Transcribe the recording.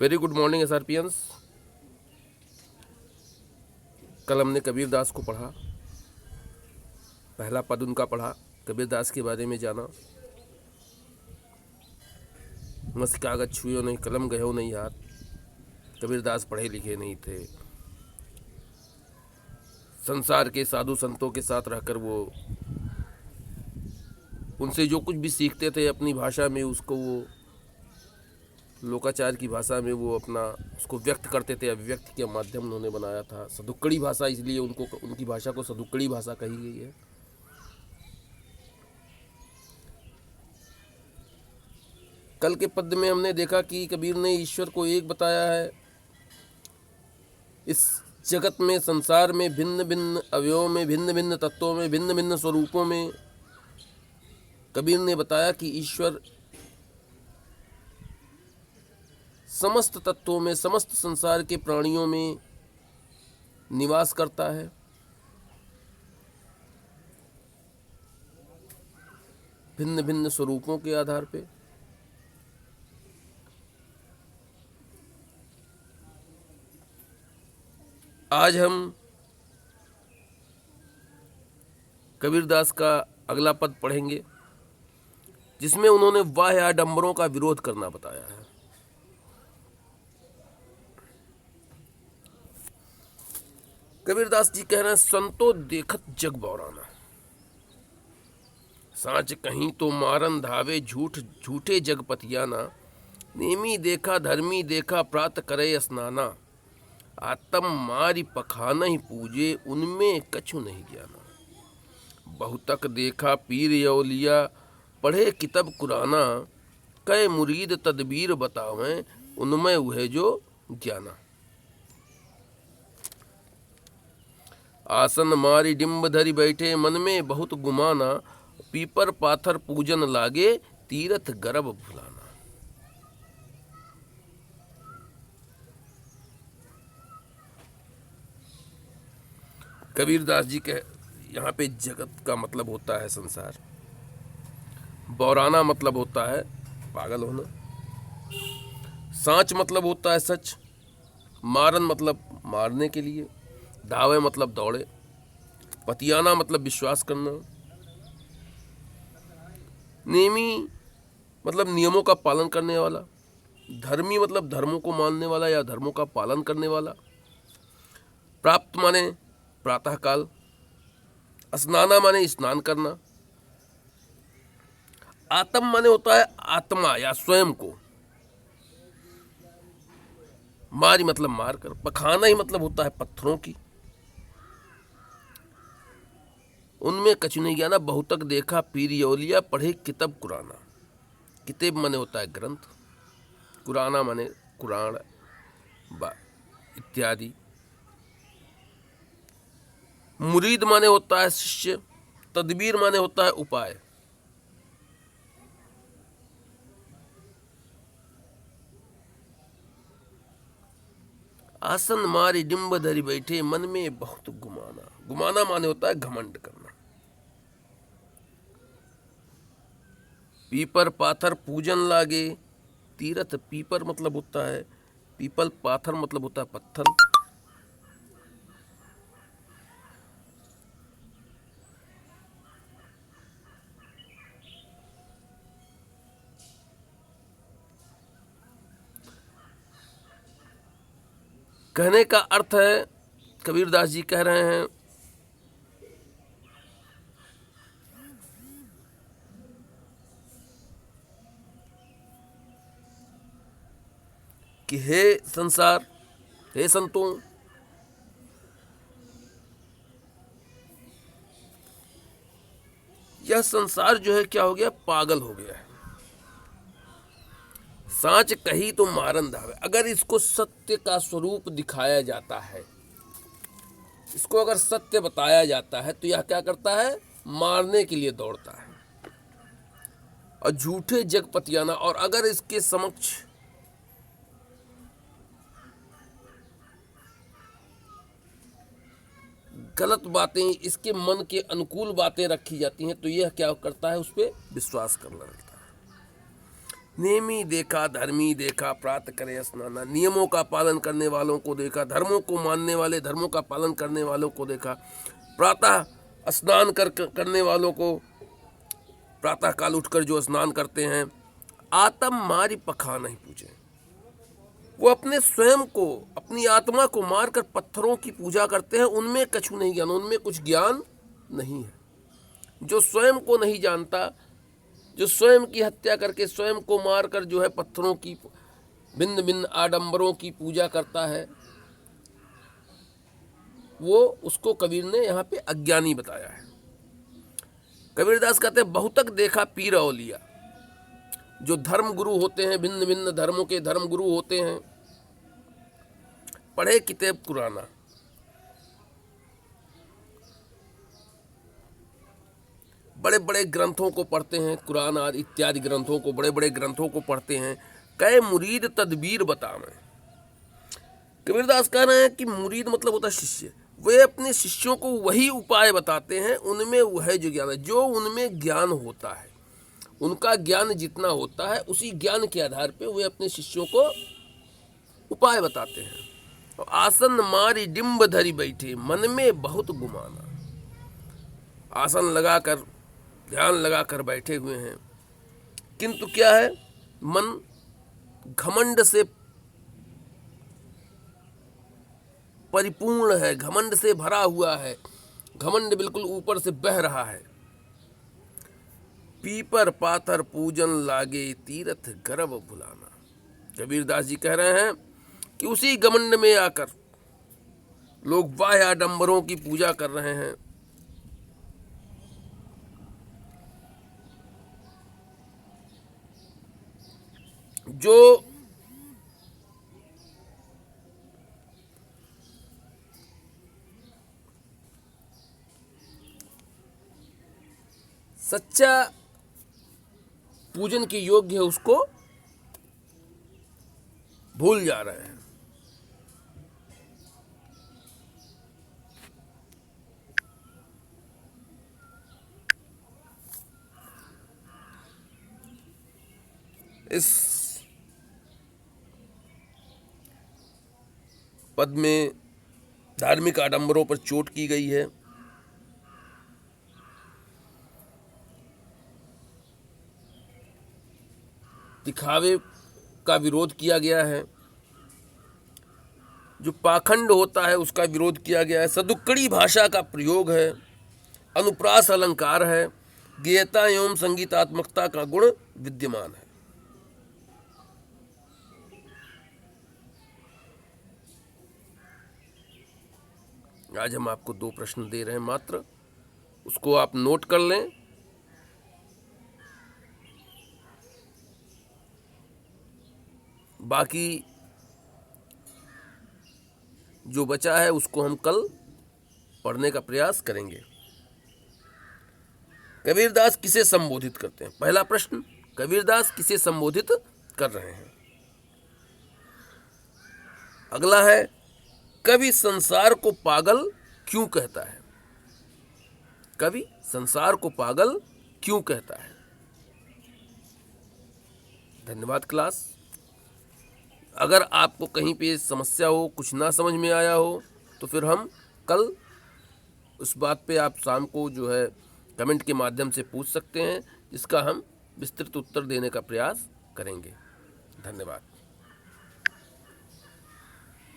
Very good morning एसआरपियंस। कल हमने कबीर दास को पढ़ा, पहला पद उनका पढ़ा, कबीर दास के बारे में जाना। मस्त कागज छुयो नहीं, कलम गयो नहीं हाथ। कबीर दास पढ़े लिखे नहीं थे। संसार के साधु संतों के साथ रहकर वो उनसे जो कुछ भी सीखते थे अपनी भाषा में, उसको वो लोकाचार की भाषा में वो अपना उसको व्यक्त करते थे। अभिव्यक्ति के माध्यम उन्होंने बनाया था। सदुक्कड़ी भाषा, इसलिए उनको उनकी भाषा को सदुक्कड़ी भाषा कही गई है। कल के पद में हमने देखा कि कबीर ने ईश्वर को एक बताया है। इस जगत में, संसार में भिन्न भिन्न अवयवों में, भिन्न भिन्न तत्वों में, भिन्न भिन्न स्वरूपों में कबीर ने बताया कि ईश्वर समस्त तत्वों में, समस्त संसार के प्राणियों में निवास करता है। भिन्न भिन्न स्वरूपों के आधार पे। आज हम कबीर दास का अगला पद पढ़ेंगे, जिसमें उन्होंने बाह्य आडंबरों का विरोध करना बताया है। कबीर दास जी कह रहे हैं, संतो देखत जग बौराना, सांच कहीं तो मारन धावे झूठ झूठे जग पतियाना। नेमी देखा धर्मी देखा प्रात करे स्नाना। आत्म मारी पखाना ही पूजे, उनमें कछु नहीं ज्ञाना। बहुतक देखा पीर यौलिया, पढ़े किताब कुराना। कई मुरीद तदबीर बतावें, उनमें वह जो ज्ञाना। आसन मारी डिम्ब धरी बैठे, मन में बहुत गुमाना। पीपर पाथर पूजन लागे, तीरथ गर्भ भुलाना। कबीर दास जी के यहाँ पे जगत का मतलब होता है संसार। बौराना मतलब होता है पागल होना। सांच मतलब होता है सच। मारन मतलब मारने के लिए। धावे मतलब दौड़े। पतियाना मतलब विश्वास करना। नेमी मतलब नियमों का पालन करने वाला। धर्मी मतलब धर्मों को मानने वाला या धर्मों का पालन करने वाला। प्राप्त माने प्रातःकाल। स्नाना माने स्नान करना। आत्म माने होता है आत्मा या स्वयं को। मारी मतलब मार कर। पखाना ही मतलब होता है पत्थरों की। उनमें कछु नहीं ज्ञाना। बहुतक देखा पीर यौलिया, पढ़े किताब कुराना। किताब माने होता है ग्रंथ। कुराना माने कुरान इत्यादि। मुरीद माने होता है शिष्य। तदबीर माने होता है उपाय। आसन मारी डिम्ब धरी बैठे, मन में बहुत गुमाना। गुमाना माने होता है घमंड करना। पीपर पाथर पूजन लागे। तीरथ, पीपर मतलब होता है पीपल, पाथर मतलब होता है पत्थर। कहने का अर्थ है, कबीर दास जी कह रहे हैं कि हे संसार, हे संतों, यह संसार जो है क्या हो गया, पागल हो गया है। सांच कही तो मारन धावे। अगर इसको सत्य का स्वरूप दिखाया जाता है, इसको अगर सत्य बताया जाता है, तो यह क्या करता है, मारने के लिए दौड़ता है। और झूठे जग पतियाना, और अगर इसके समक्ष गलत बातें, इसके मन के अनुकूल बातें रखी जाती हैं, तो यह क्या करता है, उस पर विश्वास करने लगता है। नेमी देखा धर्मी देखा प्रात करे स्नाना, नियमों का पालन करने वालों को देखा, धर्मों को मानने वाले, धर्मों का पालन करने वालों को देखा, प्रातः स्नान करने वालों को, प्रातः काल उठकर जो स्नान करते हैं। आत्म मारी पखा नहीं पूजे, वो अपने स्वयं को, अपनी आत्मा को मारकर पत्थरों की पूजा करते हैं, उनमें कछु नहीं ज्ञान, उनमें कुछ ज्ञान नहीं है। जो स्वयं को नहीं जानता, जो स्वयं की हत्या करके, स्वयं को मारकर जो है पत्थरों की, भिन्न भिन्न आडंबरों की पूजा करता है, वो, उसको कबीर ने यहाँ पे अज्ञानी बताया है। कबीरदास कहते हैं बहुतक देखा पीर औलिया, जो धर्म गुरु होते हैं, भिन्न भिन्न धर्मों के धर्म गुरु होते हैं, पढ़े किताब कुराना, बड़े बड़े ग्रंथों को पढ़ते हैं, कुरान आदि इत्यादि ग्रंथों को, बड़े बड़े ग्रंथों को पढ़ते हैं। कै मुरीद तदबीर बतावें, कबीरदास कह रहे हैं कि मुरीद मतलब होता है शिष्य, वे अपने शिष्यों को वही उपाय बताते हैं, उनमें वह जो ज्ञान है, जो उनमें ज्ञान होता है, उनका ज्ञान जितना होता है, उसी ज्ञान के आधार पे वे अपने शिष्यों को उपाय बताते हैं। और आसन मारी डिम्ब धरी बैठे, मन में बहुत गुमाना, आसन लगाकर, ध्यान लगाकर बैठे हुए हैं, किंतु क्या है, मन घमंड से परिपूर्ण है, घमंड से भरा हुआ है, घमंड बिल्कुल ऊपर से बह रहा है। पीपर पाथर पूजन लागे, तीर्थ गर्व भुलाना, कबीरदास जी कह रहे हैं कि उसी घमंड में आकर लोग बाह्य आडंबरों की पूजा कर रहे हैं। जो सच्चा पूजन के योग्य है, उसको भूल जा रहे हैं। इस पद में धार्मिक आडंबरों पर चोट की गई है। दिखावे का विरोध किया गया है, जो पाखंड होता है उसका विरोध किया गया है, सदुक्कड़ी भाषा का प्रयोग है, अनुप्रास अलंकार है, गेयता एवं संगीतात्मकता का गुण विद्यमान है। आज हम आपको 2 प्रश्न दे रहे हैं मात्र, उसको आप नोट कर लें। बाकी जो बचा है उसको हम कल पढ़ने का प्रयास करेंगे। कबीरदास किसे संबोधित करते हैं? पहला प्रश्न, कबीरदास किसे संबोधित कर रहे हैं? अगला है, कवि संसार को पागल क्यों कहता है? कवि संसार को पागल क्यों कहता है? धन्यवाद क्लास। अगर आपको कहीं पे समस्या हो, कुछ ना समझ में आया हो, तो फिर हम कल उस बात पे आप शाम को जो है कमेंट के माध्यम से पूछ सकते हैं, जिसका हम विस्तृत उत्तर देने का प्रयास करेंगे। धन्यवाद।